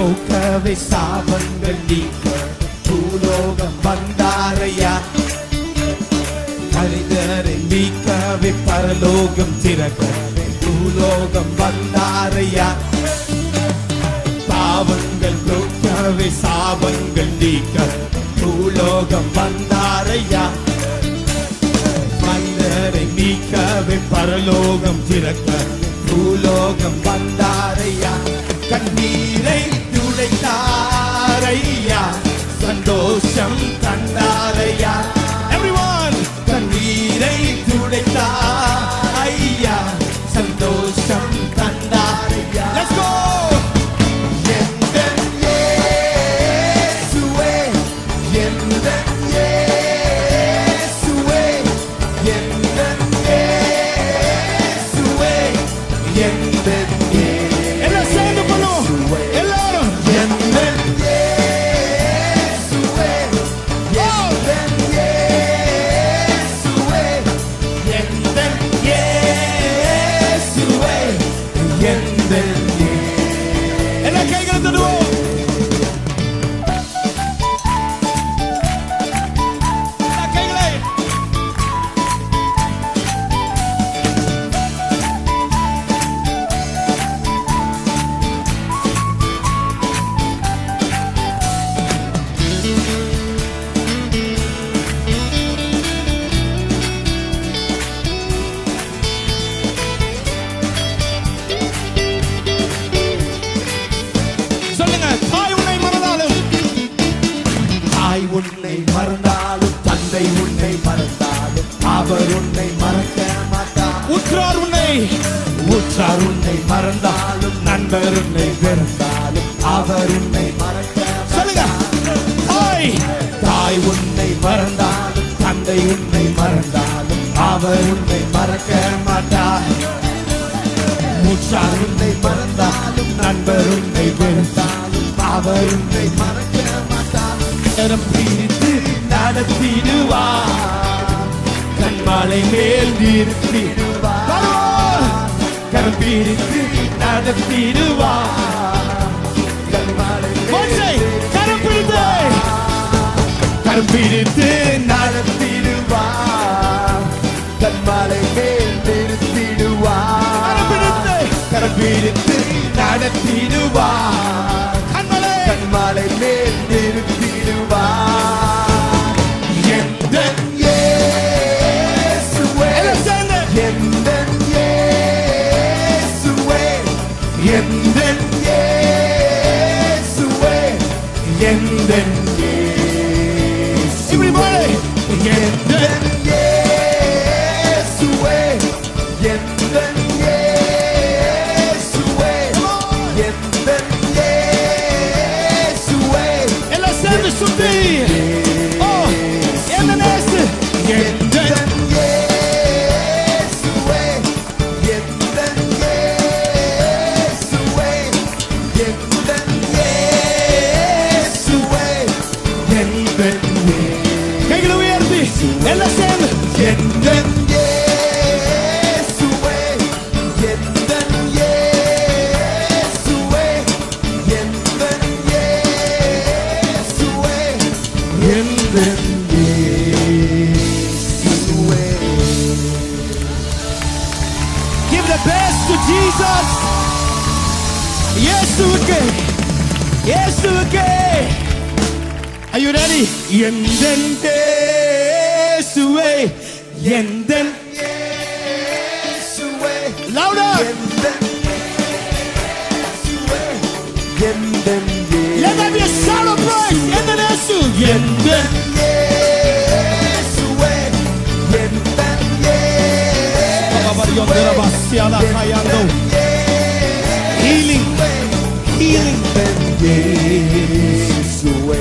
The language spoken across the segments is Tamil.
போக்கவே சாபங்கள் நீக்க பூலோகம் வந்தாரையா. மனிதரை நீக்கவே பரலோகம் திறக்கவே பூலோகம் வந்தாரையா. பாவங்கள் போக்கவே சாபங்கள் நீக்க பூலோகம் வந்தாரையா. மனிதரை நீக்கவே பரலோகம் திறக்க பூலோகம் வந்தாரையா. கண்ணீரை துடைத்தாரையா, சந்தோஷம் தந்தாரையா. Everyone, கண்ணீரை துடைத்தாரையா, சந்தோஷம் தந்தாரையா. Let's go. உன்னை மறந்தாலும் தந்தை உன்னை மறந்தாலும் அவர் உன்னை மறக்க மாட்டார். உற்றார் உன்னை மறந்தாலும் நண்பர் உன்னை வெறுத்தாலும் அவர் உன்னை மறக்க மாட்டார். தாய் உன்னை மறந்தாலும் தந்தை உன்னை மறந்தாலும் அவர் உன்னை மறக்க மாட்டார். உற்றார் உன்னை மறந்தாலும் நண்பர் உன்னை வெறுத்தாலும் அவர் உன்னை மறக்க மாட்டார். கரம் பிடித்து நடத்திடுவார், கண்மாலை மேல் நிறுத்திடுவார். கரம் பிடித்து நடத்திடுவார், கண்மாலை கரம் பிடித்து நடத்திடுவார், கண்மாலை மேல் நிறுத்திடுவார். கரம் பிடித்து நடத்திடுவார், கண்மாலை மேல் நிறுத்திடுவார். எந்தன் இயேசுவே, எந்தன் இயேசுவே, எந்தன் இயேசுவே, எந்தன் இயேசுவே, எந்தன் இயேசுவே, எந்தன் Give the best to Jesus. Yesuke. Are you ready? Yenden Yesuwe, Yenden Yesuwe. Louder. Yenden Yesuwe, Yenden Yesuwe. Let there be a shout of praise. Yenden Yesu, Yenden Yesuwe, Yenden Yesuwe. Healing, healing. Yesuwe.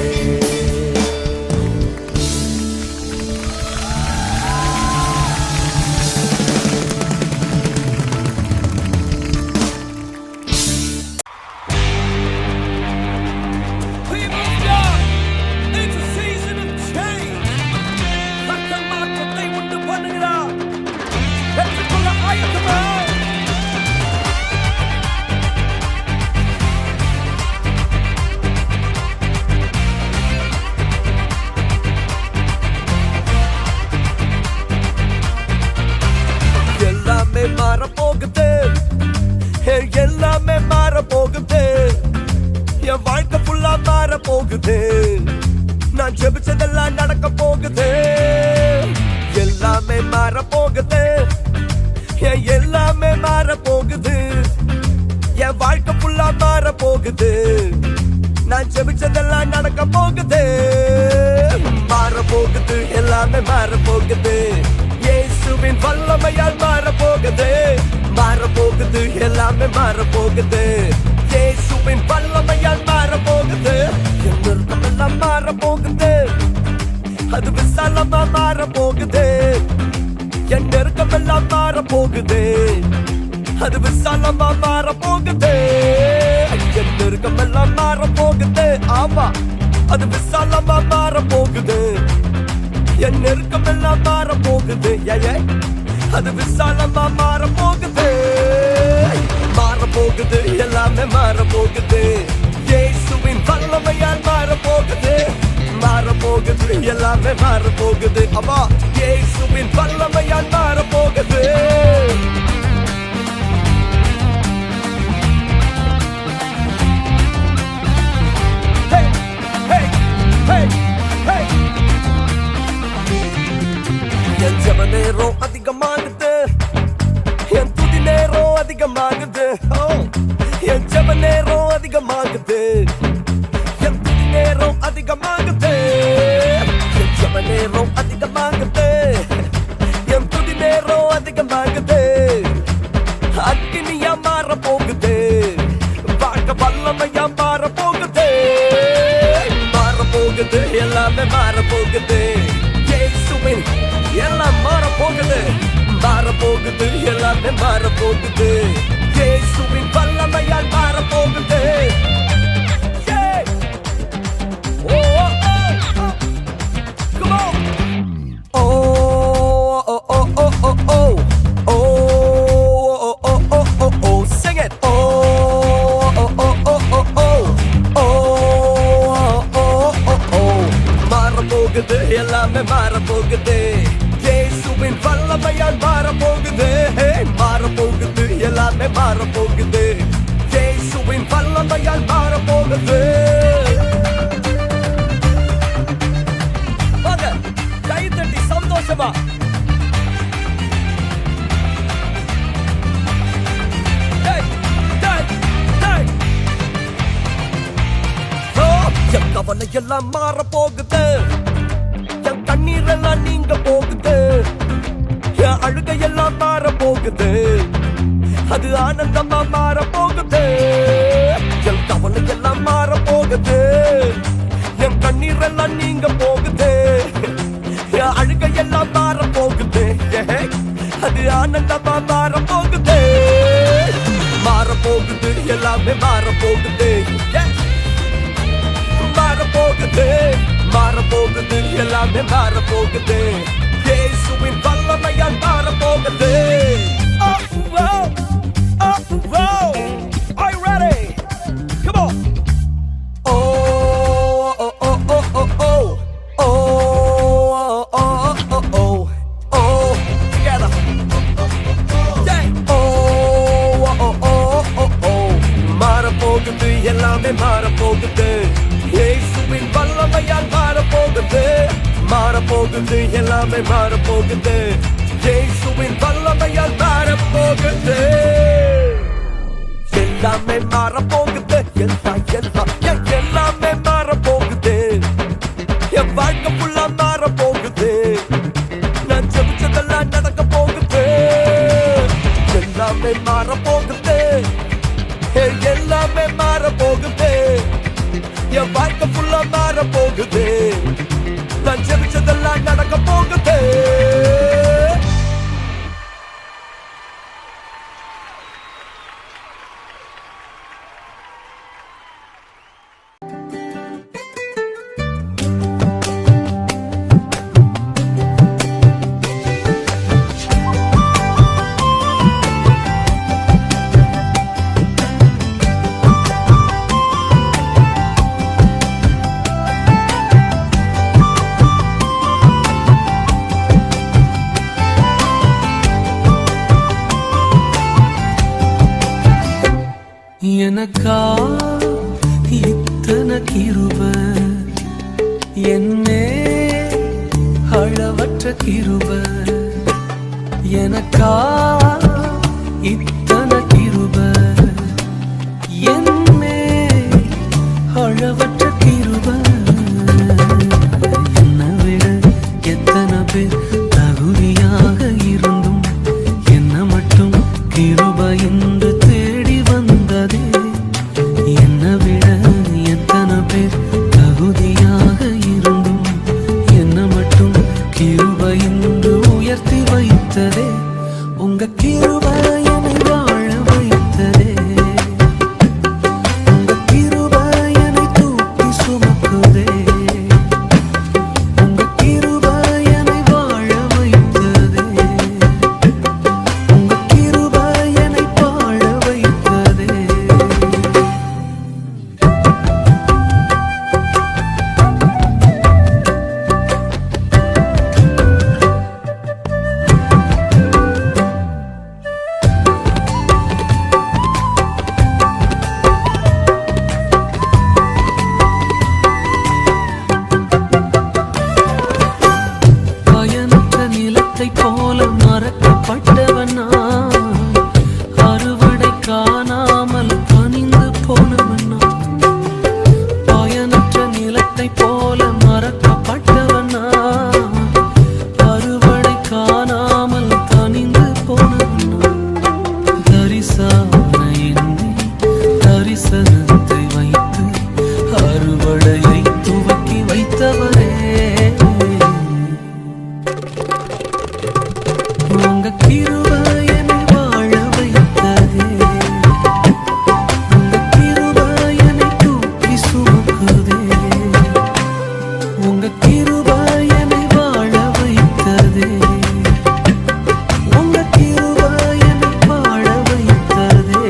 எல்லாம் மாற போகுது. நான் ஜெபிச்சதெல்லாம் நடக்க போகுது. எல்லாமே மாற போகுது. எல்லாமே மாற போகுது. என் வாழ்க்கை ஃபுல்லா மாற போகுது. நான் ஜெபிச்சதெல்லாம் நடக்க போகுது. மாற போகுது. எல்லாமே மாற போகுது. இயேசுவின் வல்லமையால் மாற போகுது. மாற போகுது. எல்லாமே மாற போகுது. இயேசுவின் வல்லமையால் மாற போகுது. என் நிறுத்தமெல்லாம் மாற போகுது. அது விசாலமா மாற போகுது. என் நெருக்கமெல்லாம் மாற போகுது. அது விசாலமா மாற போகுது. என் நெருக்கமெல்லாம் மாற போகுது. ஆமா, அது விசாலமா மாற போகுது. என் நெருக்கமெல்லாம் மாற போகுது. அது விசாலமா மாற போகுது. மாற போகுது. எல்லாமே மாற போகுது. இயேசுவின் வல்லமையால் மாற போகுது. மாற போகுது. எல்லாமே மாற போகுது. அம்மா, இயேசுவின் வல்லமையால் மாற போகுது. என் ஜெப நேரம் அதிகமாகுது. என் துதி நேரம் அதிகமாகுது. என் ஜெப நேரம் அதிகமாகுது. என் துதி நேரம் அதிகமாகுது. என் ஜெப நேரம் அதிகமாகுது. என் துதி நேரம் அதிகமாகுது. அக்கினியா மாற போகுது. வாழ்க்கை வல்லமையா மாற போகுது. மாற போகுது. எல்லாமே மாற போகுது. இயேசுவின் எல்லாம் மாற போகுது. மாற போகுது. எல்லாமே மாற போகுது. இயேசுவின் வல்லமையால் மாற போகுது. எல்லாமே மாற போகுது. இயேசுவின் வல்லமையால் மாற போகுது. மாற போகுது. எல்லாமே மாற போகுது. இயேசுவின் வல்லமையால் மாற போகுது. வாங்க, கை தட்டி சந்தோஷமா என் கவலை எல்லாம் மாற போகுது. என் கண்ணீர் எல்லாம் நீங்க போகுது. என் அழுகை எல்லாம் மாற போகுது. அது ஆனந்தமா மாற போகுது. என் கவலை எல்லாம் மாற போகுது. என் கண்ணீர் எல்லாம் நீங்க போகுது. என் அழுகை எல்லாம் மாற போகுது. அது ஆனந்தமா மாற போகுது. மாற போகுது. எல்லாமே மாற போகுது. மாற போகுது. மாற போகுது. எல்லாமே மாற போகுது. இயேசுவின் வல்லமையால் மாற போகுது. Are you ready? Come on. Together. மாற போகுது. எல்லாமே மாற போகுது. இயேசுவின் வல்லமையால் மாற போகுது. மாற போகுது. எல்லாமே மாற போகுது. இயேசுவின் வல்லமையால் மாற போகுது. எல்லாமே மாற போகுது. எல்லாமே மாற போகுது. என் வாழ்க்கை ஃபுல்லா மாற போகுது. நான் ஜெபிச்சதெல்லாம் நடக்க போகுது. எல்லாமே மாற போகுது. எல்லாமே மாற போகுது. என் வாழ்க்கை ஃபுல்லா மாற போகுது. நான் ஜெபிச்சதெல்லாம் நடக்க போகுது. எனக்கா இத்தனை கிருபை என்னே அளவற்ற கிருபை எனக்கா இத்தனை கிருபை என்னே அளவற்ற கிருபை என்னை விட எத்தனை பேர் தகுதியாக இருந்தும் என்ன மட்டும் கிருபை என்று தேடி வந்ததே என்னை விட எத்தனை பேர் தகுதியாக இருந்தும் என்ன மட்டும் கிருபை என்று உயர்த்தி வைத்ததே உங்க கிருபை என்னை வாழ வைத்ததே உங்க கிருபை என்னை தூக்கி சுமக்குதே உங்க கிருபை என்னை வாழ வைத்ததே உங்க கிருபை என்னை வாழ வைத்ததே பயனற்ற நிலத்தைப் போல மறக்கப்பட்டவன் நான். அறுவடை காணாமல் பணிந்து போனவன் நான். பயனற்ற நிலத்தைப் போல மறக்கப்பட்டவன் நான். அறுவடை காணாமல் பணிந்து போனவன் நான். தரிசான என்னை தரிசனத்தை வைத்து அறுவடையை துவக்கி வைத்தவரே உங்க கிருபை என்னை வாழ வைத்ததே உங்க கிருபை என்னை தூக்கி சுமக்குதே உங்க கிருபை என்னை வாழ வைத்ததே உங்க கிருபை என்னை வாழ வைத்ததே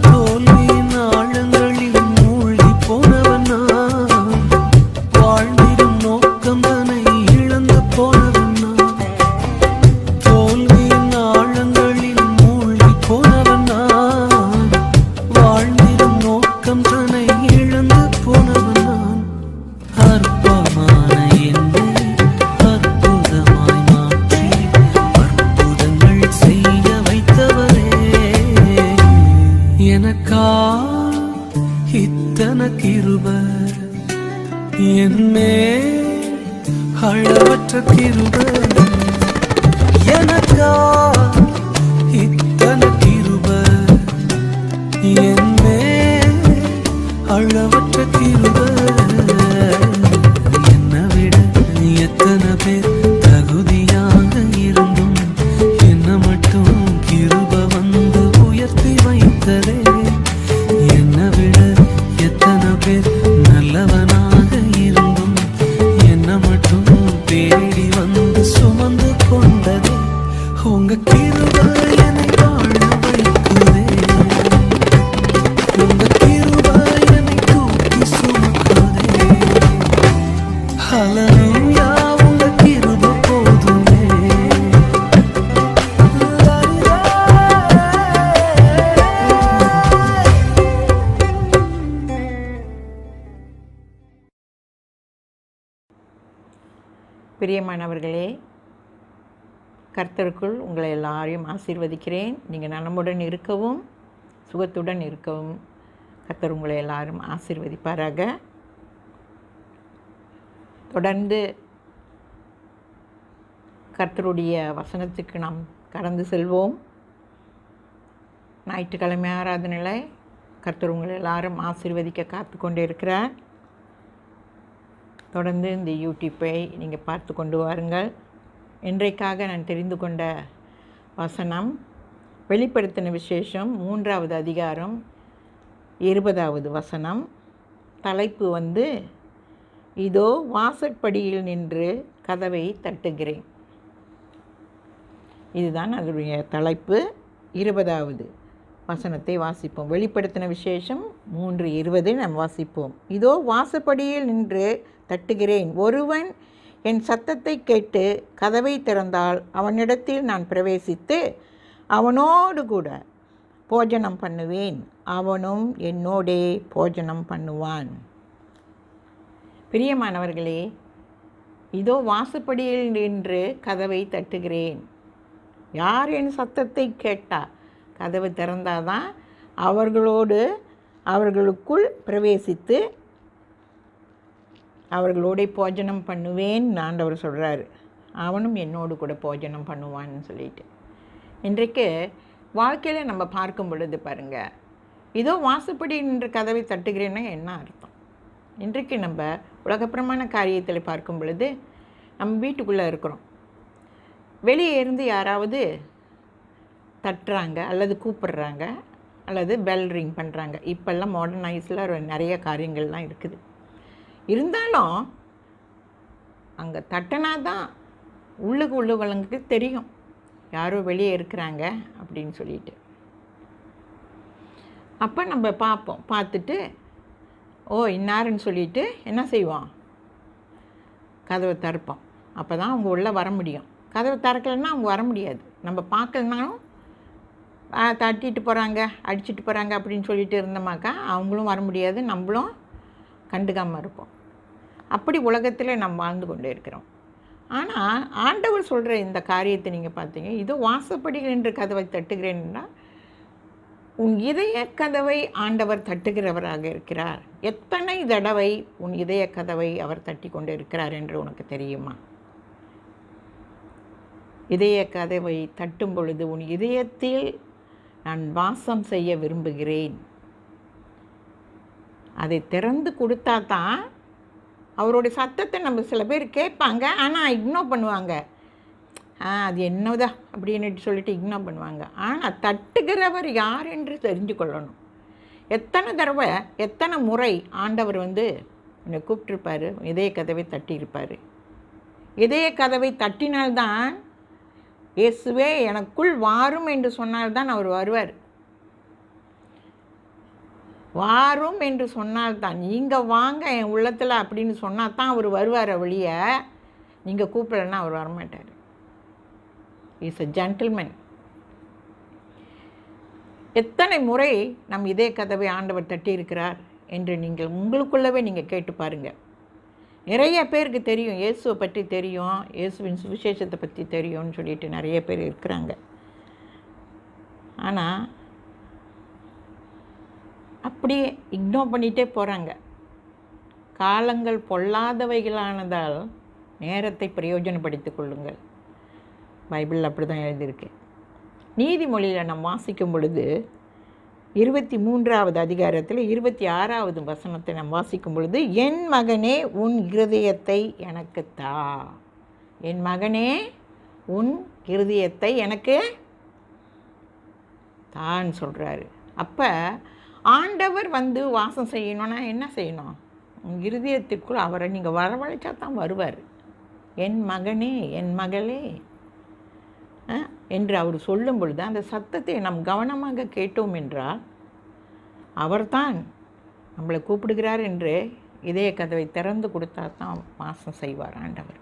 தோல்வியின் ஆழங்களில் மூழ்கி போனவன் நான். வாழ்ந்திடும் நோக்கம் தன்னை இழந்து போனவன் நான். தோல்வியின் ஆழங்களில் மூழ்கி போனவன் நான். வாழ்ந்திடும் நோக்கம் தன்னை இழந்து போனவன் நான். அற்பமான என்னை அற்புதமாய் மாற்றி அற்புதங்கள் செய்ய வைத்தவரே எனக்கா இத்தனை கிருபை என்னே அளவற்ற கிருபை எனக்கா இத்தனை கிருபை என்னே அளவற்ற கிருபை என்னை விட எத்தனை பேர் தகுதியாக இருந்தும் என்ன மட்டும் கிருபை வந்து உயர்த்தி வைத்ததே என்னை விட எத்தனை பேர் நல்லவனாக இருந்தும் என்ன மட்டும் தேடி வந்து சுமந்து கொண்டதே உங்க கிருபை என்னை வாழ வைக்குதே உங்க கிருபை என்னை தூக்கி சுமக்குதே ஹல்லேலூயா உங்க கிருபை போதுமே பிரியமானவர்களே, கர்த்தருக்குள் உங்களை எல்லாரையும் ஆசீர்வதிக்கிறேன். நீங்கள் நலமுடன் இருக்கவும் சுகத்துடன் இருக்கவும் கர்த்தர் உங்களை எல்லாரும் ஆசீர்வதிப்பாராக. தொடர்ந்து கர்த்தருடைய வசனத்துக்கு நாம் கடந்து செல்வோம். ஞாயிற்றுக்கிழமை ஆராதனையில் கர்த்தர் உங்களை எல்லாரும் ஆசீர்வதிக்க காத்து கொண்டு இருக்கிறார். தொடர்ந்து இந்த யூடியூப்பை நீங்கள் பார்த்து கொண்டு வாருங்கள். இன்றைக்காக நான் தெரிந்து கொண்ட வசனம் வெளிப்படுத்தின விசேஷம் 3வது அதிகாரம் 20வது வசனம். தலைப்பு இதோ வாசற்படியில் நின்று கதவை தட்டுகிறேன். இதுதான் அதனுடைய தலைப்பு. 20வது வசனத்தை வாசிப்போம். வெளிப்படுத்தின விசேஷம் 3:20 நாம் வாசிப்போம். இதோ வாசற்படியில் நின்று தட்டுகிறேன். ஒருவன் என் சத்தத்தை கேட்டு கதவை திறந்தால் அவனிடத்தில் நான் பிரவேசித்து அவனோடு கூட போஜனம் பண்ணுவேன், அவனும் என்னோடே போஜனம் பண்ணுவான். பிரியமானவர்களே, இதோ வாசற்படியில் நின்று கதவை தட்டுகிறேன். யார் என் சத்தத்தை கேட்டா கதவு திறந்தாதான் அவர்களுக்குள் பிரவேசித்து அவர்களோட போஜனம் பண்ணுவேன் ஆண்டவர் சொல்கிறாரு. அவனும் என்னோடு கூட போஜனம் பண்ணுவான்னு சொல்லிட்டு, இன்றைக்கு வாழ்க்கையில் நம்ம பார்க்கும் பொழுது பாருங்கள், இதோ வாசப்படி நின்று கதவை தட்டுகிறேன்னா என்ன அர்த்தம்? இன்றைக்கு நம்ம உலகப்பிரமான காரியத்தில் பார்க்கும் பொழுது நம்ம வீட்டுக்குள்ளே இருக்கிறோம், வெளியே இருந்து யாராவது தட்டுறாங்க அல்லது கூப்பிடுறாங்க அல்லது பெல் ரிங் பண்ணுறாங்க. இப்போல்லாம் மாடர்னைஸில் நிறைய காரியங்கள்லாம் இருக்குது. இருந்தாலும் அங்கே தட்டினா தான் உள்ளவங்களுக்கு தெரியும் யாரோ வெளியே இருக்கிறாங்க அப்படின்னு சொல்லிட்டு. அப்போ நம்ம பார்த்துட்டு இன்னாருன்னு சொல்லிட்டு என்ன செய்வோம், கதவை திறப்போம். அப்போ தான் அவங்க உள்ளே வர முடியும். கதவை திறக்கலைன்னா அவங்க வர முடியாது. நம்ம பார்க்கலனாலும் தட்டிட்டு போகிறாங்க, அடிச்சுட்டு போகிறாங்க அப்படின்னு சொல்லிட்டு இருந்தோமாக்கா அவங்களும் வர முடியாது, நம்மளும் கண்டுக்காமல் இருப்போம். அப்படி உலகத்தில் நம்ம வாழ்ந்து கொண்டே இருக்கிறோம். ஆனால் ஆண்டவர் சொல்கிற இந்த காரியத்தை நீங்கள் பார்த்தீங்க, இதோ வாசப்படியில் நின்று கதவை தட்டுகிறேன்னா உன் இதய கதவை ஆண்டவர் தட்டுகிறவராக இருக்கிறார். எத்தனை தடவை உன் இதய கதவை அவர் தட்டி கொண்டு இருக்கிறார் என்று உனக்கு தெரியுமா? இதய கதவை தட்டும் பொழுது உன் இதயத்தில் நான் வாசம் செய்ய விரும்புகிறேன். அதை திறந்து கொடுத்தா தான் அவருடைய சத்தத்தை நம்ம சில பேர் கேட்பாங்க, ஆனால் இக்னோர் பண்ணுவாங்க. அது என்னதா அப்படின்னு சொல்லிட்டு இக்னோர் பண்ணுவாங்க. ஆனால் தட்டுகிறவர் யார் என்று தெரிஞ்சு கொள்ளணும். எத்தனை தடவை எத்தனை முறை ஆண்டவர் என்னை கூப்பிட்டுருப்பார், இதய கதவை தட்டியிருப்பார். இதய கதவை தட்டினால்தான், இயேசுவே எனக்குள் வாரும் என்று சொன்னால்தான் அவர் வருவார். வாரும் என்று சொன்னால்தான், நீங்கள் வாங்க என் உள்ளத்தில் அப்படின்னு சொன்னால் தான் அவர் வருவார். வழிய நீங்கள் கூப்பிடலன்னா அவர் வரமாட்டார். Is a gentleman. எத்தனை முறை நம் இதே கதவை ஆண்டவர் தட்டியிருக்கிறார் என்று நீங்கள் உங்களுக்குள்ளவே நீங்கள் கேட்டு பாருங்கள். நிறைய பேருக்கு தெரியும், இயேசுவை பற்றி தெரியும், இயேசுவின் சுவிசேஷத்தை பற்றி தெரியும்னு சொல்லிட்டு நிறைய பேர் இருக்கிறாங்க. ஆனால் அப்படியே இக்னோர் பண்ணிகிட்டே போகிறாங்க. காலங்கள் பொல்லாதவைகளானதால் நேரத்தை பிரயோஜனப்படுத்திக் கொள்ளுங்கள். பைபிள் அப்படி தான் எழுதியிருக்கு. நீதிமொழியில் நாம் வாசிக்கும் பொழுது 23வது அதிகாரத்தில் 26வது வசனத்தை நாம் வாசிக்கும் பொழுது, என் மகனே உன் இருதயத்தை எனக்கு தா. என் மகனே உன் இருதயத்தை எனக்கு தான் சொல்கிறாரு. அப்போ ஆண்டவர் வாசம் செய்யணும்னா என்ன செய்யணும்? உன் இருதயத்திற்குள் அவரை நீங்கள் வரவழைச்சா தான் வருவார். என் மகனே என் மகளே என்று அவர் சொல்லும் பொழுது அந்த சத்தத்தை நாம் கவனமாக கேட்டோம் என்றால் அவர்தான் நம்மளை கூப்பிடுகிறார் என்று இதய கதவை திறந்து கொடுத்தா தான் வாசம் செய்வார் ஆண்டவர்.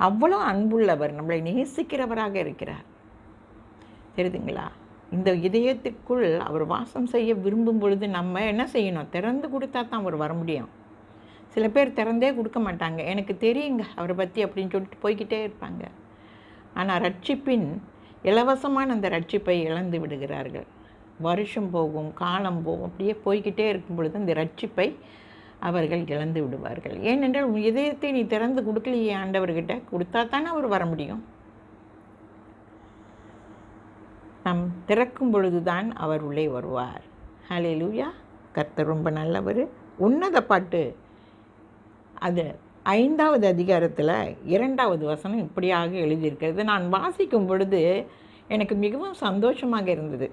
அவ்வளோ அன்புள்ளவர், நம்மளை நேசிக்கிறவராக இருக்கிறார். தெரியுதுங்களா? இந்த இதயத்திற்குள் அவர் வாசம் செய்ய விரும்பும் பொழுது நம்ம என்ன செய்யணும்? திறந்து கொடுத்தா தான் அவர் வர முடியும். சில பேர் திறந்தே கொடுக்க மாட்டாங்க, எனக்கு தெரியுங்க அவரை பற்றி அப்படின்னு சொல்லிட்டு போய்கிட்டே இருப்பாங்க. ஆனால் ரட்சிப்பின் இலவசமான அந்த ரட்சிப்பை இழந்து விடுகிறார்கள். வருஷம் போகும், காலம் போகும், அப்படியே போய்கிட்டே இருக்கும் பொழுது அந்த ரட்சிப்பை அவர்கள் இழந்து விடுவார்கள். ஏனென்றால் இதயத்தை நீ திறந்து கொடுக்கலையே ஆண்டவர்கிட்ட, கொடுத்தா தானே அவர் வர முடியும். நாம் திறக்கும் பொழுது தான் அவர் உள்ளே வருவார். ஹல்லேலூயா. கர்த்தர் ரொம்ப நல்லவர். உன்னத பாட்டு அது 5வது அதிகாரத்தில் 2வது வசனம் இப்படியாக எழுதியிருக்கிறது. நான் வாசிக்கும் பொழுது எனக்கு மிகவும் சந்தோஷமாக இருந்தது.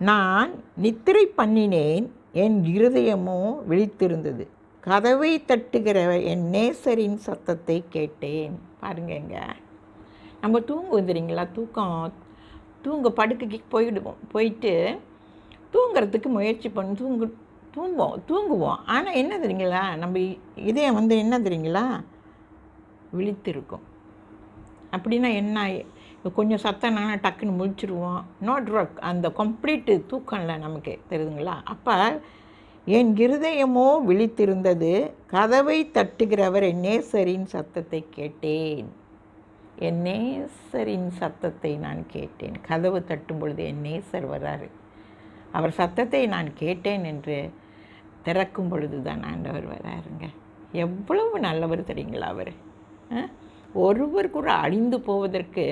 நான் நித்திரை பண்ணினேன், என் இருதயமோ விழித்திருந்தது. கதவை தட்டுகிற என் நேசரின் சத்தத்தை கேட்டேன். பாருங்கங்க, நம்ம தூங்குவோம் தெரியுங்களா, தூங்க படுக்கைக்கு போயிட்டு தூங்குறதுக்கு முயற்சி பண்ணி தூங்குவோம். ஆனால் என்ன தெரியுங்களா, நம்ம இதயம் என்ன தெரியுங்களா, விழித்திருக்கும். அப்படின்னா என்ன, கொஞ்சம் சத்தம்னா டக்குன்னு முழிச்சிருவோம். அந்த கம்ப்ளீட்டு தூக்கம் இல்லை நமக்கு, தெரியுதுங்களா. அப்போ என் இருதயமோ விழித்திருந்தது, கதவை தட்டுகிறவர் என் நேசரின் சத்தத்தை கேட்டேன். என் நேசரின் சத்தத்தை நான் கேட்டேன். கதவு தட்டும் பொழுது என் நேசர் வராரு. அவர் சத்தத்தை நான் கேட்டேன் என்று திறக்கும் பொழுது தான் ஆண்டவர் வராருங்க. எவ்வளவு நல்லவர் தெரியுங்களா அவர். ஒருவர் கூட அழிந்து போவதற்கு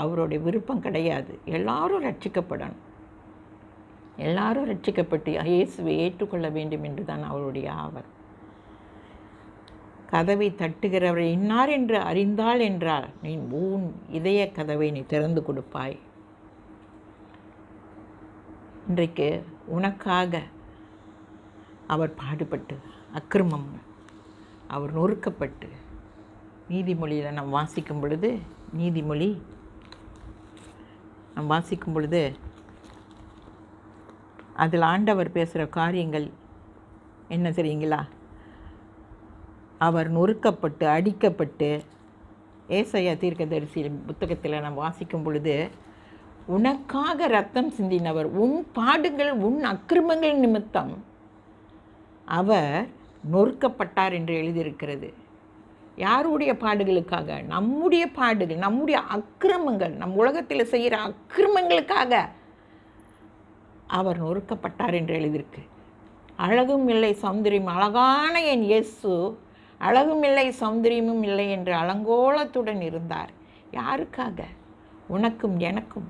அவருடைய விருப்பம் கிடையாது. எல்லாரும் ரட்சிக்கப்படணும். எல்லாரும் ரட்சிக்கப்பட்டு இயேசுவை ஏற்றுக்கொள்ள வேண்டும் என்று தான் அவருடைய ஆவல். கதவை தட்டுகிறவர் இன்னார் என்று அறிந்தாள் என்றால் நீ உன் இதய கதவை நீ திறந்து கொடுப்பாய். இன்றைக்கு உனக்காக அவர் பாடுபட்டு அக்கிரமம் அவர் நொறுக்கப்பட்டு, நீதிமொழியில் நாம் வாசிக்கும் பொழுது அதில் ஆண்டவர் பேசுகிற காரியங்கள் என்ன தெரியுங்களா, அவர் நொறுக்கப்பட்டு அடிக்கப்பட்டு, ஏசாயா தீர்க்கதரிசி புத்தகத்தில் நாம் வாசிக்கும் பொழுது, உனக்காக ரத்தம் சிந்தினவர், உன் பாடுகள் உன் அக்கிரமங்கள் நிமித்தம் அவர் நொறுக்கப்பட்டார் என்று எழுதியிருக்கிறது. யாருடைய பாடுகளுக்காக? நம்முடைய பாடுகள், நம்முடைய அக்கிரமங்கள், நம் உலகத்தில் செய்கிற அக்கிரமங்களுக்காக அவர் நொறுக்கப்பட்டார் என்று எழுதியிருக்கு. அழகும் இல்லை சௌந்தரியம், அழகான என் இயேசு அழகும் இல்லை சௌந்தரியமும் இல்லை என்று அலங்கோலத்துடன் இருந்தார். யாருக்காக? உனக்கும் எனக்கும்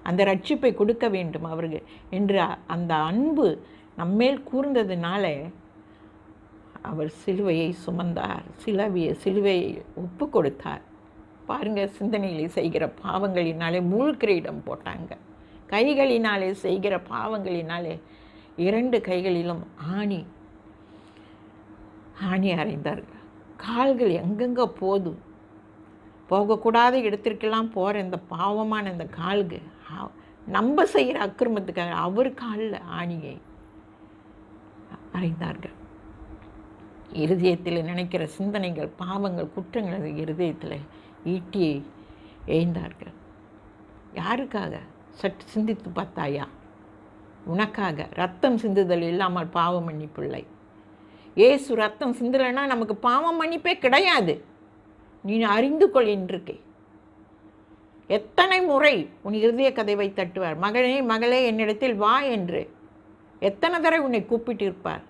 அந்த ரட்சிப்பை கொடுக்க வேண்டும் அவர்கள் என்று அந்த அன்பு நம்மேல் கூர்ந்ததுனால அவர் சிலுவையை சுமந்தார், சிலுவையை ஒப்பு கொடுத்தார். பாருங்கள், சிந்தனையிலே செய்கிற பாவங்களினாலே முள் கிரீடம் போட்டாங்க. கைகளினாலே செய்கிற பாவங்களினாலே 2 கைகளிலும் ஆணி அறைந்தார்கள். கால்கள் எங்கெங்கே போகக்கூடாத இடத்திற்கெல்லாம் போகிற இந்த பாவமான இந்த கால்கள் நம்ம செய்கிற அக்கிரமத்துக்காக அவர் காலில் ஆணியை அறைந்தார்கள். இருதயத்தில் நினைக்கிற சிந்தனைகள், பாவங்கள், குற்றங்கள் இருதயத்தில் ஈட்டியை ஏய்ந்தார்கள். யாருக்காக? சற்று சிந்தித்து பார்த்தாயா? உனக்காக. ரத்தம் சிந்துதல் இல்லாமல் பாவ மன்னிப்பில்லை. ஏசு ரத்தம் சிந்தலைன்னா நமக்கு பாவ மன்னிப்பே கிடையாது. நீ அறிந்து கொள்கின்றிருக்கே. எத்தனை முறை உன் இருதய கதவை தட்டுவார், மகனே மகளே என்னிடத்தில் வா என்று எத்தனை தடவை உன்னை கூப்பிட்டு இருப்பார்.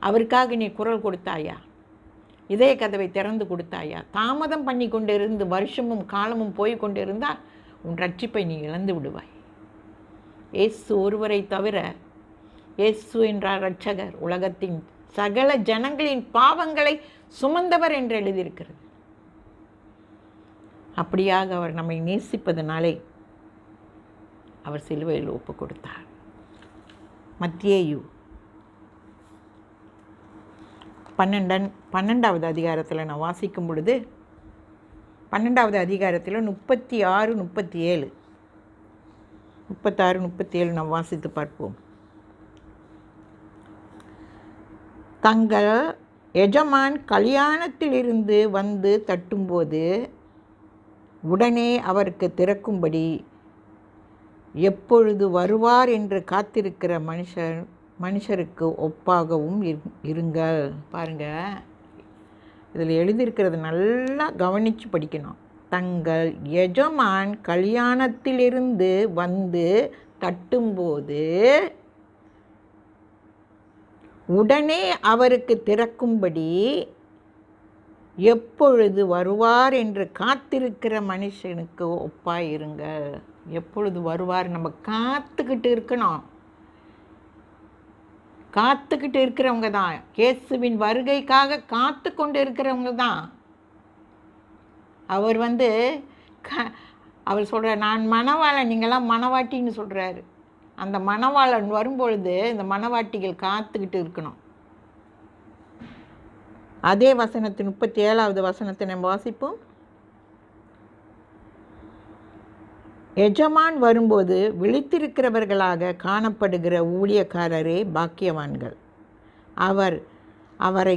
அவருக்காக நீ குரல் கொடுத்தாயா? இதய கதவை திறந்து கொடுத்தாயா? தாமதம் பண்ணி கொண்டு இருந்து வருஷமும் காலமும் போய் கொண்டு இருந்தால் உன் ரட்சிப்பை நீ இழந்து விடுவாய். இயேசு ஒருவரை தவிர, இயேசு என்றார் இரட்சகர், உலகத்தின் சகல ஜனங்களின் பாவங்களை சுமந்தவர் என்று எழுதியிருக்கிறது. அப்படியாக அவர் நம்மை நேசிப்பதனாலே அவர் சிலுவையில் ஒப்பு கொடுத்தார். மத்தேயு 12வது அதிகாரத்தில் நான் வாசிக்கும் பொழுது 12வது அதிகாரத்தில் 36, 37 நாம் வாசித்து பார்ப்போம். தங்கள் எஜமான் கல்யாணத்திலிருந்து வந்து தட்டும்போது உடனே அவருக்கு திறக்கும்படி எப்பொழுது வருவார் என்று காத்திருக்கிற மனுஷருக்கு ஒப்பாகவும் இருங்கள். பாருங்கள், இதில் எழுதியிருக்கிறது நல்லா கவனித்து படிக்கணும். தங்கள் எஜமான் கல்யாணத்திலிருந்து வந்து தட்டும்போது உடனே அவருக்கு திறக்கும்படி எப்பொழுது வருவார் என்று காத்திருக்கிற மனுஷனுக்கு ஒப்பாய் இருங்க. எப்பொழுது வருவார் நம்ம காத்துக்கிட்டு இருக்கணும். காத்துக்கிட்டு இருக்கிறவங்க தான், இயேசுவின் வருகைக்காக காத்து கொண்டு இருக்கிறவங்க தான். அவர் அவர் சொல்கிறார், நான் மணவாளன், நீங்களாம் மணவாட்டின்னு சொல்கிறாரு. அந்த மணவாளன் வரும்பொழுது இந்த மணவாட்டிகள் காத்துக்கிட்டு இருக்கணும். அதே வசனத்தின் 37வது வசனத்தை நம்ம வாசிப்போம். எஜமான் வரும்போது விழித்திருக்கிறவர்களாக காணப்படுகிற ஊழியக்காரரே பாக்கியவான்கள். அவரை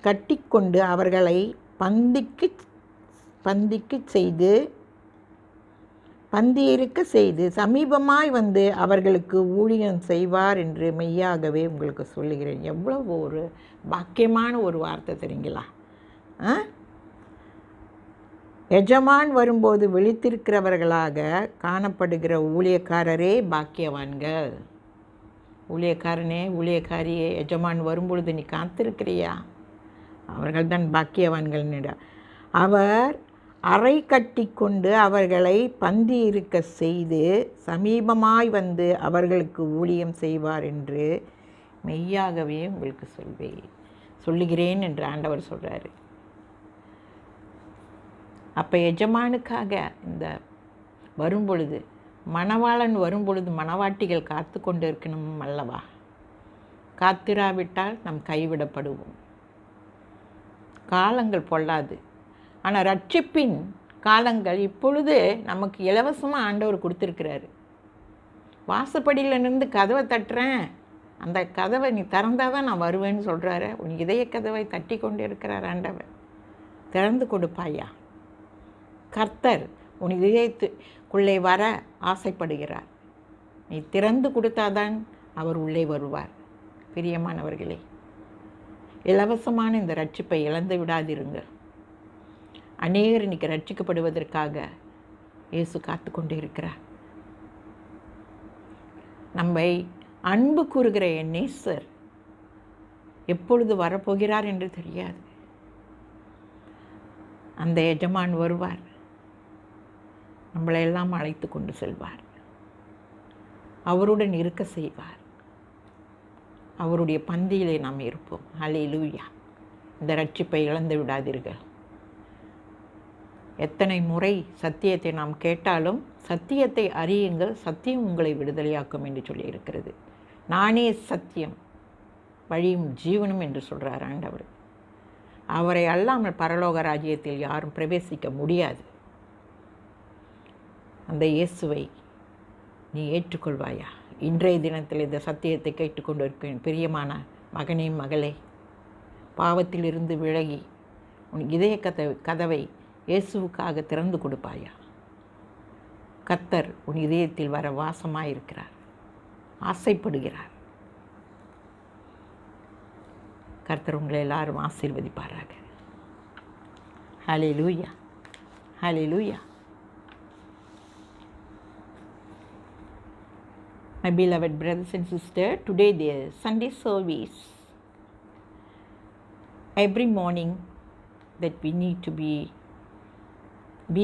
கட்டிக்கொண்டு அவர்களை பந்தியிருக்க செய்து சமீபமாய் வந்து அவர்களுக்கு ஊழியம் செய்வார் என்று மெய்யாகவே உங்களுக்கு சொல்லுகிறேன். எவ்வளவு ஒரு பாக்கியமான ஒரு வார்த்தை தெரியுங்களா? எஜமான் வரும்போது விழித்திருக்கிறவர்களாக காணப்படுகிற ஊழியக்காரரே பாக்கியவான்கள். ஊழியக்காரனே, ஊழியக்காரியே, எஜமான் வரும்பொழுது நீ காத்திருக்கிறியா? அவர்கள்தான் பாக்கியவான்கள். அவர் அறை கட்டி கொண்டு அவர்களை பந்தி இருக்க செய்து சமீபமாய் வந்து அவர்களுக்கு ஊழியம் செய்வார் என்று மெய்யாகவே உங்களுக்கு சொல்லுகிறேன் என்று ஆண்டவர் சொல்கிறாரு. அப்போ எஜமானுக்காக இந்த வரும்பொழுது, மணவாளன் வரும்பொழுது மணவாட்டிகள் காத்து கொண்டு இருக்கணும் அல்லவா? காத்திராவிட்டால் நம் கைவிடப்படுவோம். காலங்கள் பொல்லாது. ஆனால் ரட்சிப்பின் காலங்கள் இப்பொழுது நமக்கு இலவசமாக ஆண்டவர் கொடுத்துருக்கிறாரு. வாசப்படியிலிருந்து கதவை தட்டுறேன், அந்த கதவை நீ திறந்தால் தான் நான் வருவேன்னு சொல்கிறாரு. உன் இதய கதவை தட்டி கொண்டு இருக்கிறார் ஆண்டவர். திறந்து கொடுப்பாயா? கர்த்தர் உன் இதயத்துக்குள்ளே வர ஆசைப்படுகிறார். நீ திறந்து கொடுத்தாதான் அவர் உள்ளே வருவார். பிரியமானவர்களே, இலவசமான இந்த ரட்சிப்பை இழந்து விடாதிருங்கள். அநேகர் இன்னைக்கு ரட்சிக்கப்படுவதற்காக இயேசு காத்து கொண்டு இருக்கிறார். நம்மை அன்பு கூறுகிற என் நேசர் எப்பொழுது வரப்போகிறார் என்று தெரியாது. அந்த எஜமான் வருவார், நம்மளை எல்லாம் அழைத்து கொண்டு செல்வார், அவருடன் இருக்க செய்வார், அவருடைய பந்தியிலே நாம் இருப்போம். ஹல்லேலூயா! இந்த ரட்சிப்பை இழந்து விடாதீர்கள். எத்தனை முறை சத்தியத்தை நாம் கேட்டாலும் சத்தியத்தை அறியுங்கள், சத்தியம் உங்களை விடுதலையாக்கும் என்று சொல்லியிருக்கிறது. நானே சத்தியம், வழியும் ஜீவனும் என்று சொல்கிறார் ஆண்டவர். அவரை அல்லாமல் பரலோக ராஜ்யத்தில் யாரும் பிரவேசிக்க முடியாது. அந்த இயேசுவை நீ ஏற்றுக்கொள்வாயா? இன்றைய தினத்தில் இந்த சத்தியத்தை கேட்டுக்கொண்டு இருக்க பிரியமான மகனே, மகளே, பாவத்திலிருந்து விலகி உன் இதய கதவை இயேசுவுக்காக திறந்து கொடுப்பாயா? கர்த்தர் உன் இதயத்தில் வர வாசமாயிருக்கிறார், ஆசைப்படுகிறார். கர்த்தர் உங்களை எல்லாரும் ஆசீர்வதிப்பாராக. ஹல்லேலூயா, ஹல்லேலூயா. My beloved brothers and sisters, today the Sunday service. Every morning that we need to be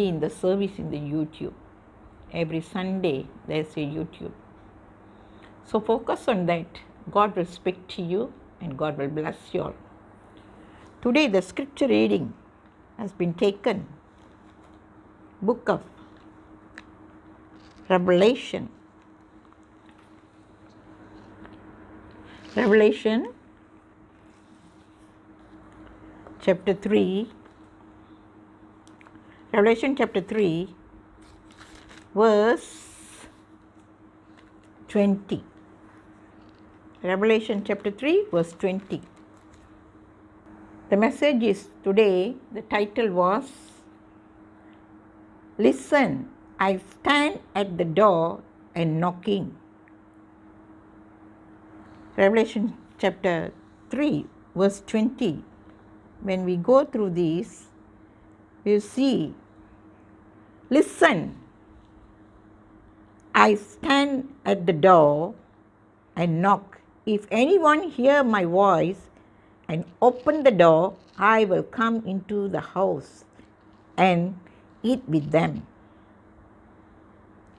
in the service in the YouTube. Every Sunday there's a YouTube. So focus on that. God will speak to you and God will bless you all. Today the scripture reading has been taken. Book of Revelation. Revelation chapter 3. Revelation chapter 3 verse 20. Revelation chapter 3 verse 20. The message is today, the title was, Listen, I stand at the door and knocking. Revelation chapter 3 verse 20. When we go through these, you see, listen, I stand at the door and knock. If anyone hear my voice and open the door, I will come into the house and eat with them,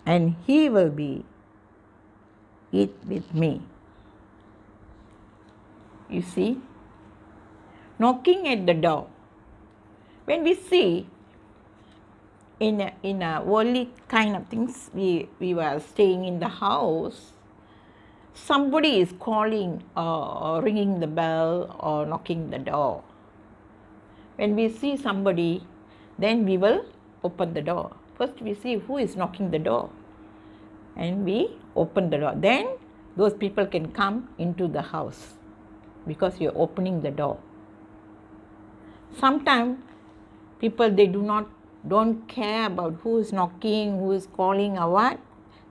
and he will eat with me. You see, knocking at the door. When we see in a worldly kind of things, we were staying in the house, somebody is calling or ringing the bell or knocking the door. When we see somebody, then we will open the door. First we see who is knocking the door and we open the door. Then those people can come into the house because you're opening the door. Sometimes people, they don't care about who is knocking, who is calling or what.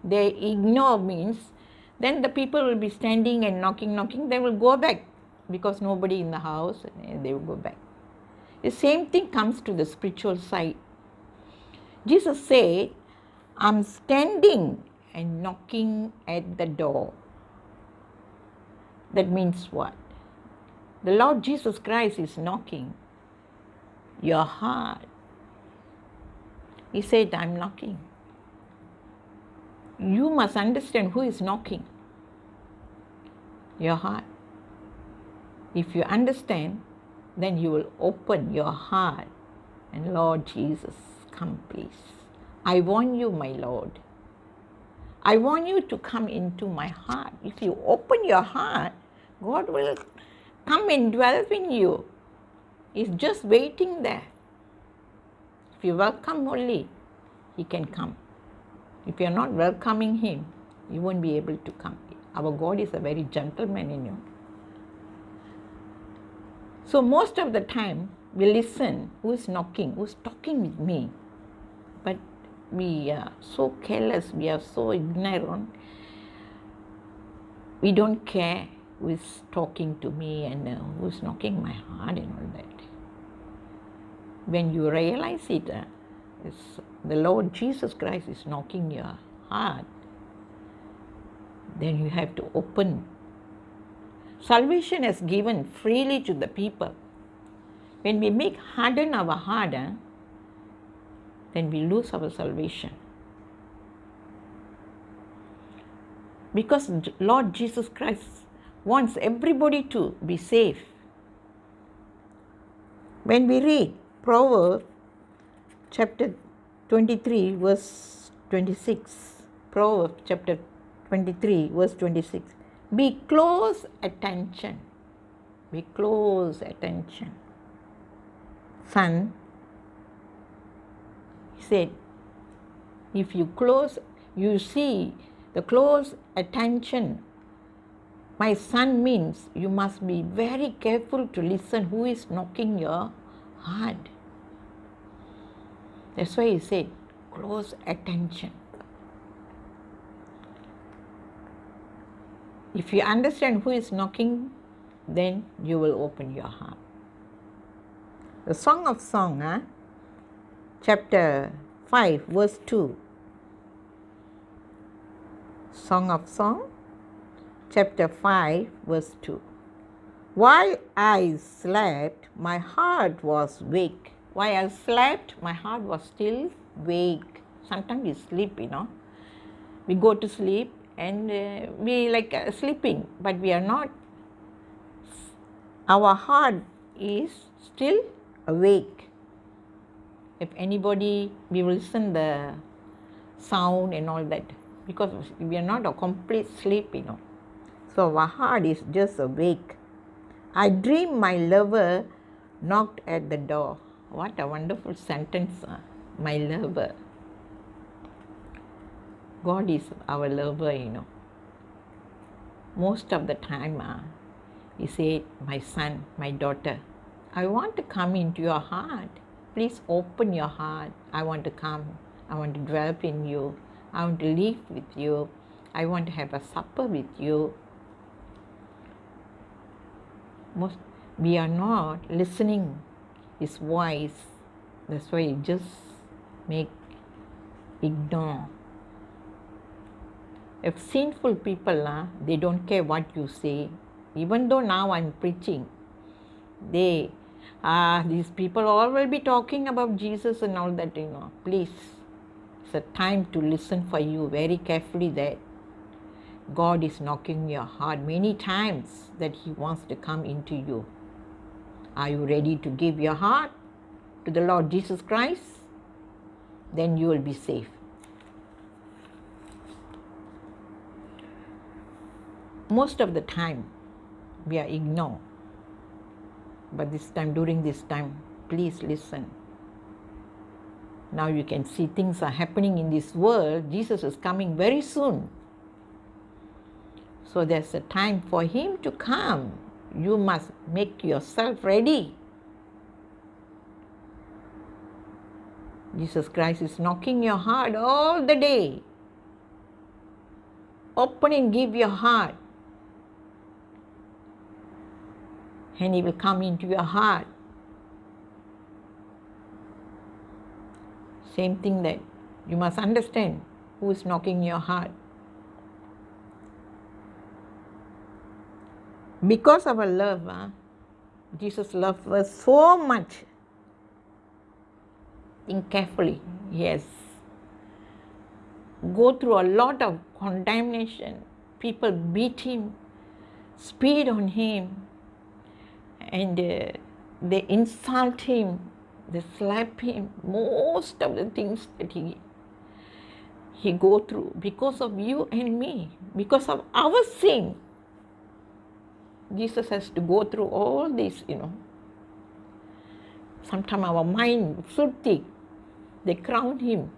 They ignore means then the people will be standing and knocking, they will go back because nobody in the house, and they will go back. The same thing comes to the spiritual side. Jesus said, I'm standing and knocking at the door. That means what? The Lord Jesus Christ is knocking your heart. He said, I'm knocking. You must understand who is knocking. Your heart. If you understand, then you will open your heart and, Lord Jesus, come please. I want you, my Lord. I want you to come into my heart. If you open your heart, God will come and dwell in you. He's just waiting there. If you welcome only, He can come. If you are not welcoming Him, you won't be able to come. Our God is a very gentleman in you. So most of the time, we listen, who is knocking, who is talking with me. But we are so careless, we are so ignorant. We don't care who is talking to me and who is knocking my heart and all that. When you realize it, the Lord Jesus Christ is knocking your heart, then you have to open. Salvation is given freely to the people. When we make harden our heart, then we lose our salvation. Because Lord Jesus Christ wants everybody to be safe. When we read Proverbs chapter 23 verse 26, Proverbs chapter 23 verse 26, be close attention. Be close attention. Son, he said, if you see the close attention, my son means you must be very careful to listen who is knocking your heart. That's why he said, close attention. If you understand who is knocking, then you will open your heart. The Song of Songs, chapter 5, verse 2. Song of Songs, chapter 5, verse 2. While I slept, my heart was wake. While I slept, my heart was still wake. Sometimes we sleep, We go to sleep and we like sleeping, but we are not. Our heart is still awake. If anybody, we will listen the sound and all that, because we are not a complete sleep, So our heart is just awake. I dream my lover knocked at the door. What a wonderful sentence, my lover. God is our lover, Most of the time, he said, my son, my daughter, I want to come into your heart. Please open your heart. I want to come. I want to dwell in you. I want to live with you. I want to have a supper with you. We are not listening His voice. That's why you just ignore. If sinful people, they don't care what you say. Even though now I'm preaching, These people all will be talking about Jesus and all that, Please, it's a time to listen for you very carefully that God is knocking your heart many times that He wants to come into you. Are you ready to give your heart to the Lord Jesus Christ? Then you will be safe. Most of the time, we are ignored. But during this time, please listen. Now you can see things are happening in this world. Jesus is coming very soon. So there's a time for Him to come. You must make yourself ready. Jesus Christ is knocking your heart all the day. Open and give your heart. And He will come into your heart. Same thing that you must understand who is knocking your heart. Because of our love, Jesus loved us so much. Think carefully. Yes. Go through a lot of condemnation. People beat Him, spit on Him, and they insult Him, they slap Him. Most of the things that he go through because of you and me, because of our sin. Jesus has to go through all this, Sometimes our mind filthy. They crown Him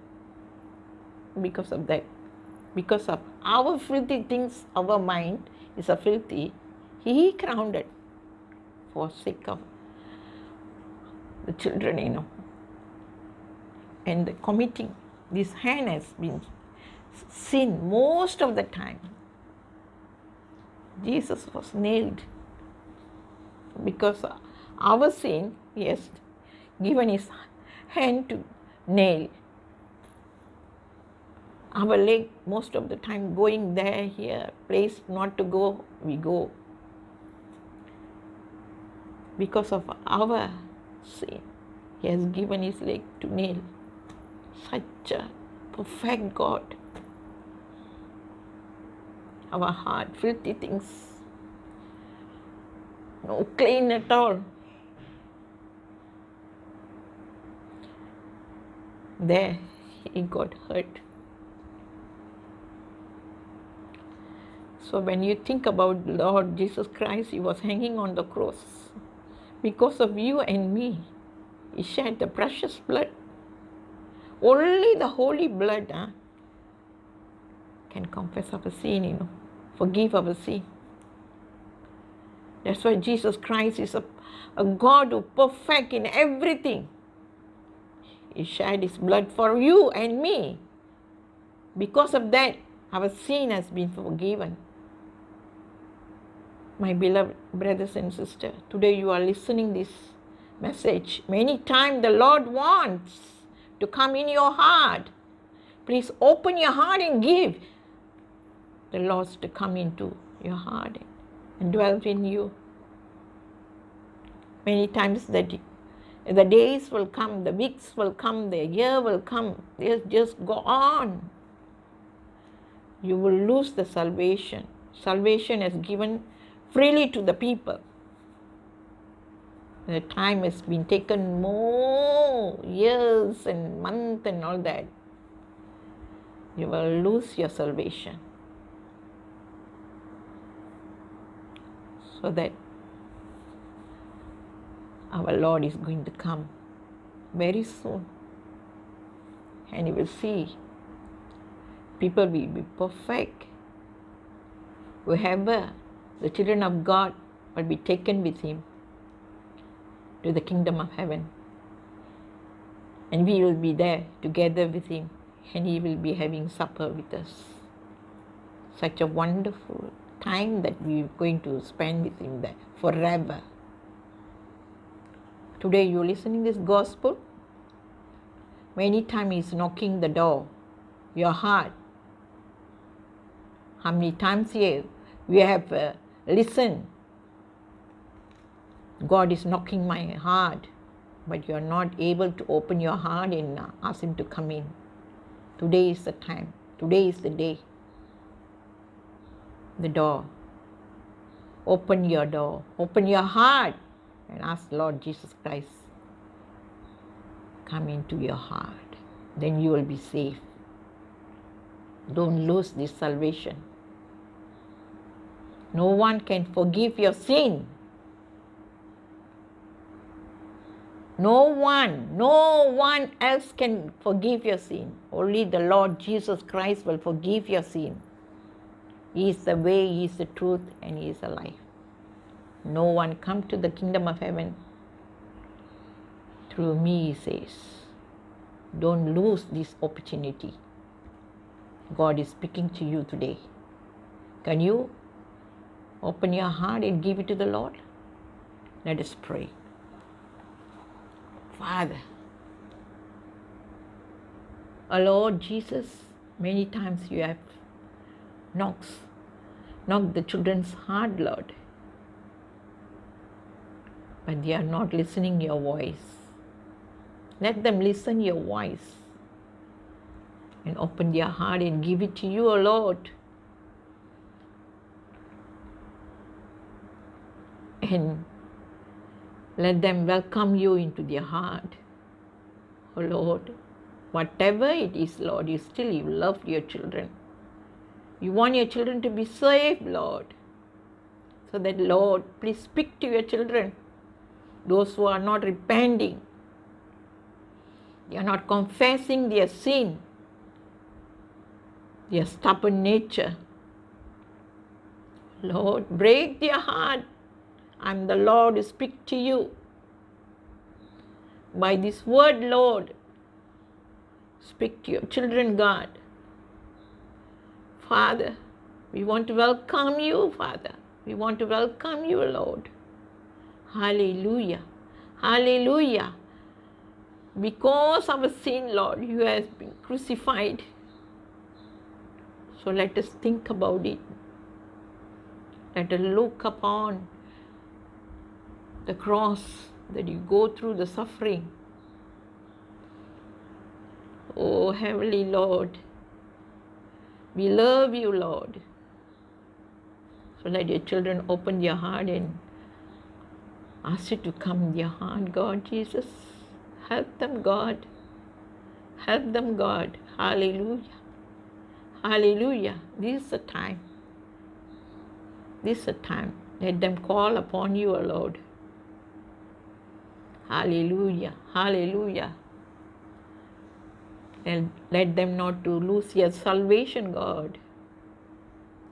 because of that. Because of our filthy things, our mind is a filthy. He crowned it for sake of the children, And committing this hand has been sin most of the time. Jesus was nailed because of our sin. He has given His hand to nail. Our leg most of the time going there, here, place not to go, we go. Because of our sin, He has given His leg to nail. Such a perfect God. Our heart, filthy things, no clean at all. There He got hurt. So when you think about Lord Jesus Christ, He was hanging on the cross. Because of you and me, He shed the precious blood. Only the holy blood can confess our sin, forgive our sin. That's why Jesus Christ is a God who perfect in everything. He shed His blood for you and me. Because of that, our sin has been forgiven. My beloved brothers and sisters, today you are listening this message. Many times the Lord wants to come in your heart. Please open your heart and give the Lord to come into your heart and dwell in you. Many times that the days will come, the weeks will come, the year will come. They just go on. You will lose the salvation. Salvation is given freely to the people. The time has been taken more years and months and all that. You will lose your salvation. So that our Lord is going to come very soon. And you will see people will be perfect. Whoever, the children of God, will be taken with Him to the kingdom of heaven. And we will be there together with Him. And He will be having supper with us. Such a wonderful time that we are going to spend with Him there forever. Today you are listening this gospel. Many times He is knocking the door, your heart. How many times here we have listened God is knocking my heart, but you are not able to open your heart and ask Him to come in. Today is the time. Today is the day. The door. Open your door. Open your heart and ask Lord Jesus Christ, come into your heart. Then you will be safe. Don't lose this salvation. No one can forgive your sin. No one else can forgive your sin. Only the Lord Jesus Christ will forgive your sin. He is the way, He is the truth, and He is the life. No one come to the kingdom of heaven through me, He says. Don't lose this opportunity. God is speaking to you today. Can you open your heart and give it to the Lord? Let us pray. Father, oh Lord Jesus, many times you have knocked the children's heart, Lord, but they are not listening your voice. Let them listen your voice and open their heart and give it to you, O Lord. And let them welcome you into their heart. Oh Lord, whatever it is, Lord, you love your children. You want your children to be saved, Lord. So that, Lord, please speak to your children. Those who are not repenting, they are not confessing their sin, their stubborn nature. Lord, break their heart. I'm the Lord who speak to you. By this word, Lord, speak to your children, God. Father, we want to welcome you, Father. We want to welcome you, Lord. Hallelujah. Hallelujah. Because of our sin, Lord, you have been crucified. So let us think about it. Let us look upon the cross, that you go through the suffering. Oh, Heavenly Lord, we love you, Lord. So let your children open their heart and ask you to come in their heart, God Jesus. Help them, God. Help them, God. Hallelujah. Hallelujah. This is the time. This is the time. Let them call upon you, O Lord. Hallelujah. Hallelujah. And let them not to lose your salvation, God.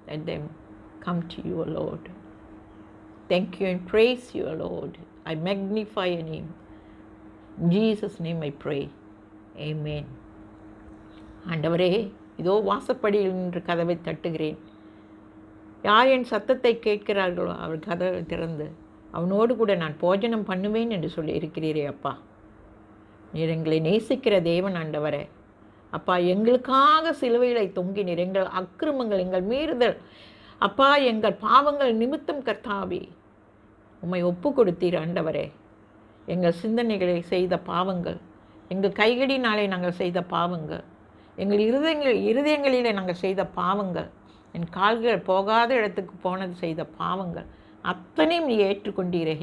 Let them come to you, O Lord. Thank you and praise you, O Lord. I magnify your name. In Jesus' name I pray. Amen. ஆண்டவரே, இதோ வாசப்படியில் நின்று கதவை தட்டுகிறேன். யார் என் சத்தத்தை கேட்கிறார்களோ அவர் கதவை திறந்து அவனோடு கூட நான் போஜனம் பண்ணுவேன் என்று சொல்லி இருக்கிறீரே அப்பா. நீர் எங்களை நேசிக்கிற தேவன் ஆண்டவரே. அப்பா, எங்களுக்காக சிலுவையில் தொங்கினீர். எங்கள் அக்கிரமங்கள், எங்கள் மீறுதல், அப்பா, எங்கள் பாவங்கள் நிமித்தம் கர்த்தாவே உம்மை ஒப்பு கொடுத்தீர் ஆண்டவரே. எங்கள் சிந்தனைகளை செய்த பாவங்கள், எங்கள் கைகளினாலே நாங்கள் செய்த பாவங்கள், எங்கள் இருதயங்களிலே நாங்கள் செய்த பாவங்கள், என் கால்கள் போகாத இடத்துக்கு போனது செய்த பாவங்கள் அத்தனையும் நீ ஏற்றுக்கொண்டீரே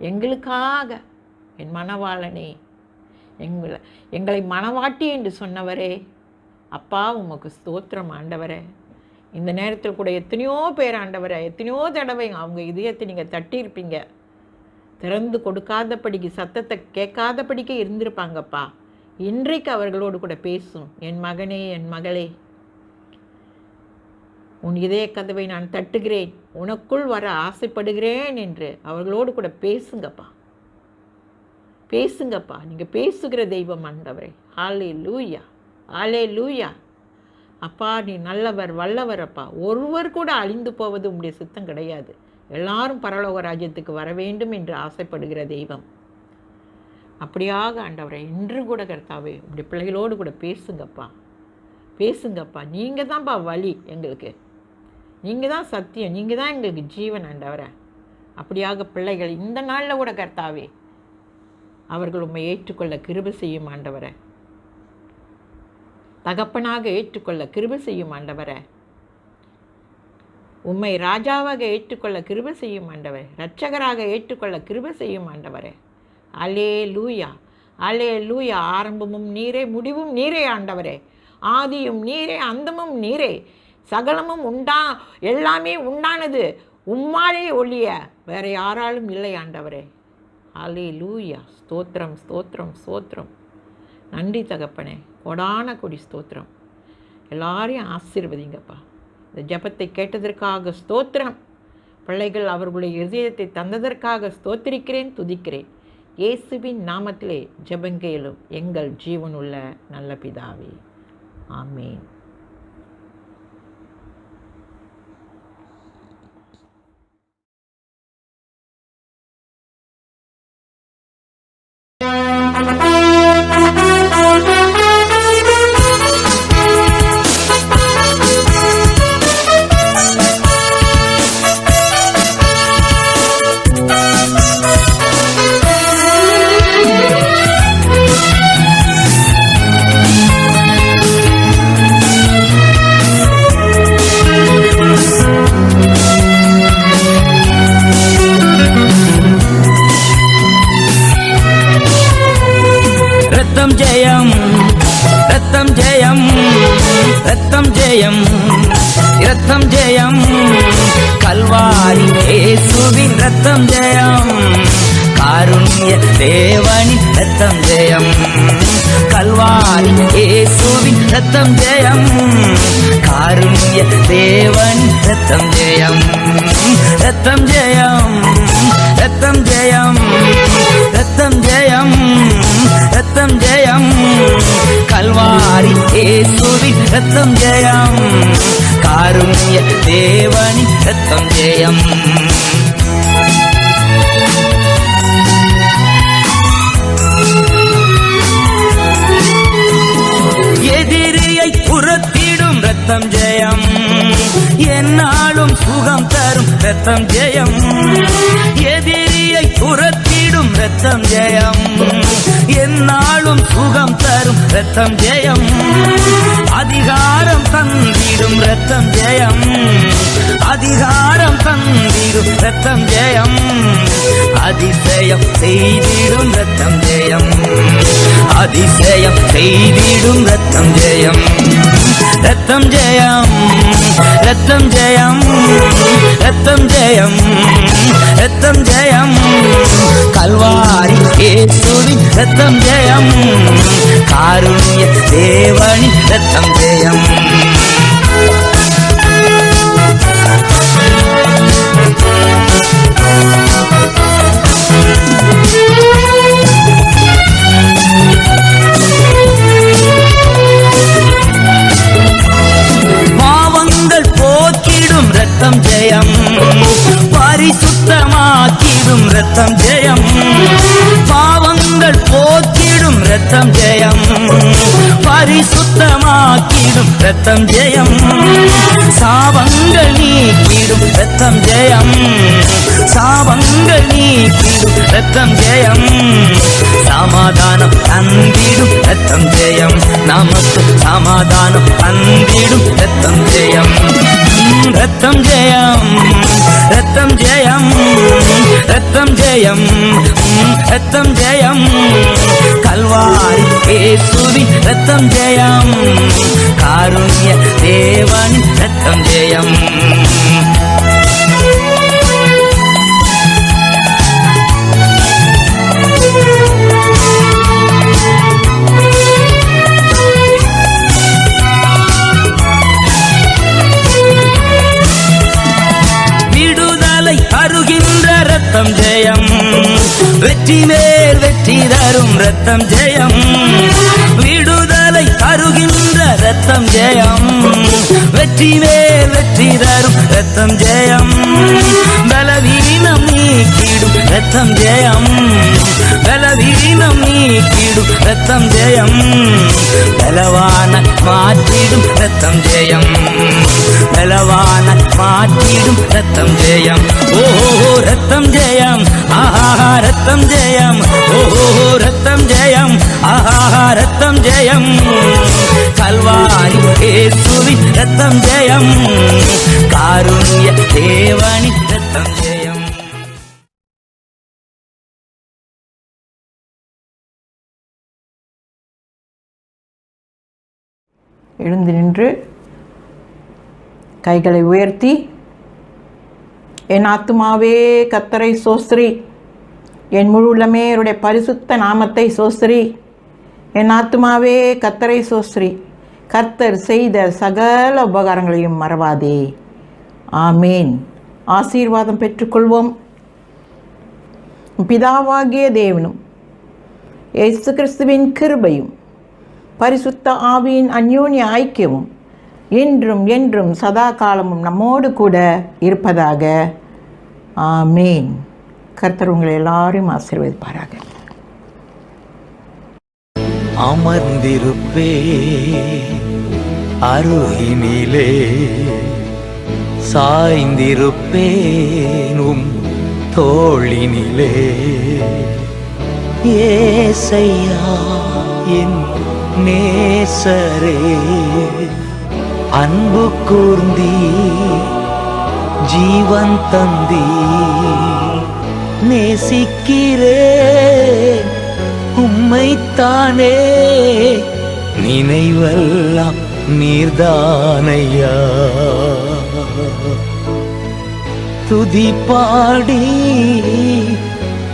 எங்களுக்காக என் மணவாளனே, எங்களை மணவாட்டி என்று சொன்னவரே அப்பா, உமக்கு ஸ்தோத்திரம் ஆண்டவரே. இந்த நேரத்தில் கூட எத்தனையோ பேர் ஆண்டவரே, எத்தனையோ தடவை அவங்க இதயத்தை நீங்கள் தட்டியிருப்பீங்க. திறந்து கொடுக்காதபடிக்கு, சத்தத்தை கேட்காதபடிக்கு இருந்திருப்பாங்கப்பா. இன்றைக்கு அவர்களோடு கூட பேசும். என் மகனே, என் மகளே, உன் இதய கதவை நான் தட்டுகிறேன், உனக்குள் வர ஆசைப்படுகிறேன் என்று அவர்களோடு கூட பேசுங்கப்பா. பேசுங்கப்பா. நீங்கள் பேசுகிற தெய்வம் ஆண்டவரே. ஹல்லேலூயா, ஹல்லேலூயா. அப்பா, நீ நல்லவர், வல்லவர் அப்பா. ஒருவர் கூட அழிந்து போவது உம்முடைய சித்தம் கிடையாது. எல்லாரும் பரலோக ராஜ்யத்துக்கு வர வேண்டும் என்று ஆசைப்படுகிற தெய்வம். அப்படியாக ஆண்டவரே, இன்று கூட கர்த்தாவே உம்முடைய பிள்ளைகளோடு கூட பேசுங்கப்பா. பேசுங்கப்பா. நீங்கள் தான்ப்பா வழி எங்களுக்கு. நீங்கள் தான் சத்தியம். நீங்கள் தான் எங்களுக்கு ஜீவன் ஆண்டவரே. அப்படியாக பிள்ளைகள் இந்த நாளில் கூட கர்த்தாவே அவர்கள் உம்மை ஏற்றுக்கொள்ள கிருபை செய்யும் ஆண்டவரே. தகப்பனாக ஏற்றுக்கொள்ள கிருபை செய்யும் ஆண்டவரே. உம்மை ராஜாவாக ஏற்றுக்கொள்ள கிருபை செய்யும் ஆண்டவரே. இரட்சகராக ஏற்றுக்கொள்ள கிருபை செய்யும் ஆண்டவரே. அல்லேலூயா, அல்லேலூயா. ஆரம்பமும் நீரே, முடிவும் நீரே ஆண்டவரே. ஆதியும் நீரே, அந்தமும் நீரே. சகலமும் எல்லாமே உண்டானது உம்மாலே ஒழிய வேற யாராலும் இல்லை ஆண்டவரே. அல்லேலூயா. ஸ்தோத்திரம், ஸ்தோத்திரம், ஸ்தோத்திரம். நன்றி தகப்பனே. கொடான கொடி ஸ்தோத்திரம். எல்லாரையும் ஆசீர்வதிங்கப்பா. இந்த ஜெபத்தை கேட்டதற்காக ஸ்தோத்திரம். பிள்ளைகள் அவர்களுடைய இதயத்தை தந்ததற்காக ஸ்தோத்திரிக்கிறேன், துதிக்கிறேன். இயேசுவின் நாமத்திலே ஜெபங்கேலும் எங்கள் ஜீவனுள்ள நல்ல பிதாவே. ஆமேன். ரத்தம் ஜெயம், கல்வாரி இயேசுவின் ரத்தம் ஜெயம், காருண்ய தேவனின் ரத்தம் ஜெயம், கல்வாரி இயேசுவின் ரத்தம் ஜெயம், காருண்ய தேவனின் ரத்தம் ஜெயம், ரத்தம் ஜெயம், ரத்தம் ஜெயம், ரத்தம் ஜெயம், ரத்தம் ஜெயம், கல்வாரி இயேசுவின் ரத்தம் ஜெயம், காருண்ய தேவனின் ரத்தம் ஜெயம். எதிரியை புறத்திடும் ரத்தம் ஜெயம், என்னாலும் சுகம் தரும் ரத்தம் ஜெயம், எதிரியை புறத்திடும் ரத்தம் ஜெயம், என்னாலும் சுகம் தரும் ரத்தம் ஜெயம், அதிகாரம் தந்திடும் ரத்தம் ஜெயம், அதிகாரம் தந்திடும் ரத்தம் ஜெயம், அதிசயம் செய்திடும் ரத்தம் ஜெயம், அதிசயம் செய்திடும் ரத்தம் ஜெயம், ரத்தம் ஜெயம், ரத்தம் ஜெயம், ரத்தம் ஜெயம், ரத்தம் ஜெயம், கல்வாரி இயேசுவின் ரத்தம் ஜெயம், காருண்ய தேவனின் ரத்தம் ஜெயம். பாவங்கள் போக்கிடும் ரத்தம் ஜெயம், பரிசுத்தமாக்கிடும் ரத்தம் ஜெயம், பாவங்கள் போக்கிடும் ரத்தம் ஜெயம், பரிசுத்தமாக்கிடும் ரத்தம் ஜெயம், சாபங்கள் நீக்கிடும் ரத்தம் ஜெயம், சாபங்கள் நீக்கிடும் ரத்தம் ஜெயம், சமாதானம் தந்திடும் ரத்தம் ஜெயம், நமக்கு சமாதானம் தந்திடும் ரத்தம் ஜெயம், ரத்தம் ஜெயம், ரத்தம் ஜெயம், ரத்தம் ஜெயம், ரத்தம் ஜெயம், கல்வாரி இயேசுவின் ரத்தம் ஜெயம், காருண்ய தேவனின் ரத்தம் ஜெயம். விடுதலை தருகின்ற ரத்தம் ஜெயம், வெற்றி மேல் வெற்றி தரும் ரத்தம் ஜெயம், விடுதலை தருகின்ற ரத்தம் ஜெயம், வெற்றி மேல் வெற்றி தரும் ரத்தம் ஜெயம், பலவீனம் நீக்கிடும் ரத்தம் ஜெயம், பலவீனம் நீக்கிடும் ரத்தம் ஜெயம், பலவான மாற்றிடும் ரத்தம் ஜெயம், பலவான மாற்றிடும் ரத்தம் ஜெயம். ஓ ரத்தம் ஜெயம் ஆஹா ரத்தம் ஜெயம் ஓஹோ ரத்தம் ஜெயம் ஆஹா ரத்தம் ஜெயம் கல்வாரி இயேசுவின் ரத்தம் ஜெயம் காருண்ய தேவனின் ரத்தம் ஜெயம். எழுந்து நின்று கைகளை உயர்த்தி, என் ஆத்துமாவே கர்த்தரை சோஸ்திரி, என் முழு உள்ளமே அவருடைய பரிசுத்த நாமத்தை சோஸ்திரி. என் ஆத்துமாவே கர்த்தரை சோஸ்திரி, கர்த்தர் செய்த சகல உபகாரங்களையும் மறவாதே. ஆமேன். ஆசீர்வாதம் பெற்றுக்கொள்வோம். பிதாவாகிய தேவனும் இயேசு கிறிஸ்துவின் கிருபையும் பரிசுத்த ஆவியின் அந்யோன்ய ஐக்கியமும் என்றும் என்றும் சதா காலமும் நம்மோடு கூட இருப்பதாக. ஆமேன். கர்த்தர் உங்களை எல்லாரையும் ஆசீர்வதிப்பாராக. அமர்ந்திருப்பே அருகினிலே, சாய்ந்திருப்பேனும் தோளினிலே. ஏசையா என் நேசரே, அன்பு கூர்ந்தி ஜீவன் தந்தி, நேசிக்கிறேன் உம்மைத்தானே, நினைவெல்லாம் நீர்தானையா. துதி பாடி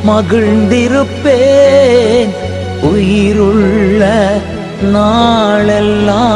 மகிழ்ந்திருப்பேன் உயிருள்ள நாளெல்லாம்.